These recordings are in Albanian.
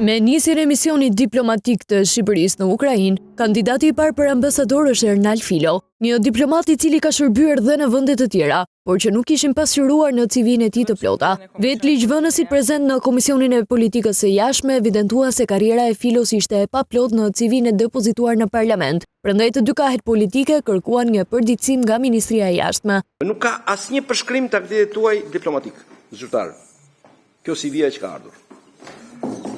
Me nisjen e misionit diplomatik të Shqipërisë në Ukrainë, kandidati I parë për ambasador është Ernal Filo, një diplomat I cili ka shërbyer dhe në vende të tjera, por që nuk ishin pasqyruar në CV-n e tij të plota. Vetë ligjvënësit prezent në Komisionin e Politikës së Jashtme evidentuan se karriera e Filos ishte e paplot në CV-n e depozituar në parlament. Prandaj të dy kahet politike kërkuan një përditësim nga Ministria e Jashtme. Nuk ka asnjë përshkrim të aktivitetit tuaj diplomatik, zyrtar. Kjo CV-ja që ka ardhur.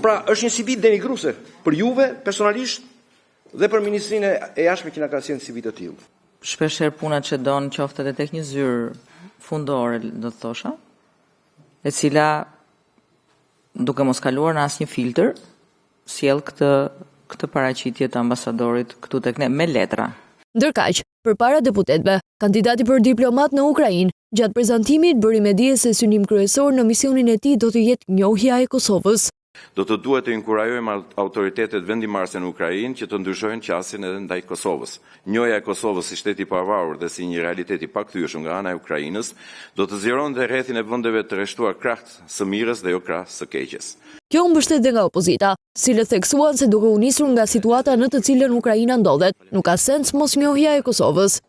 Pra, është një CV denigruese për juve personalisht dhe për Ministrinë e Jashtme që na ka sjellë CV të tillë. Shpeshherë puna që don qoftë edhe tek një zyrë fundore, do të thosha, e cila duke mos kaluar në asnjë filtr, sjell këtë paraqitje të ambasadorit këtu tek ne me letra. Ndërkaq, përpara deputetëve, kandidati për diplomat në Ukrainë, gjatë prezantimit bëri me dije se synim kryesor në misionin e tij do të jetë njohja e Kosovës. Do të duhet të inkurajojmë autoritetet vendimarrëse në Ukrainë që të ndryshojnë qasjen edhe ndaj Kosovës. Njohja e Kosovës si shteti I pavarur dhe si një realitet I pakthyeshëm nga ana e Ukrainës do të zgjeronte rrethin e vendeve të rreshtuar krah së mirës dhe jo krah së keqes. Kjo u mbështet dhe nga opozita, cilët theksuan se duke u nisur nga situata në të cilën Ukraina ndodhet, nuk ka sens mosnjohja e Kosovës.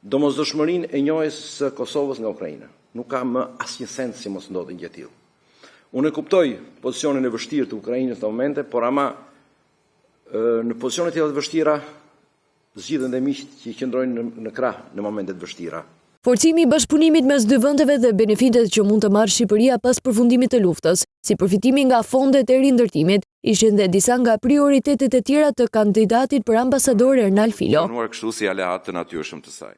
Domosdoshmërinë e njohjes së Kosovës nga Ukraina. Nuk ka më asnjë sens si mos ndodhi gjë e tillë. Unë e kuptoj pozicionin e vështirë të Ukrainës në momente, por ama në pozicione të tilla të vështira zgjidhen dhe miqt që qëndrojnë në krah në momentet vështira. Forcimi I bashkëpunimit mes dy vendeve dhe benefitet që mund të marrë Shqipëria pas përfundimit të luftës, si përfitimi nga fondet e rindërtimit, ishin dhe disa nga prioritetet e tjera të kandidatit për ambasador Ernal Filo. Kështu si aleat të natyrshëm të saj.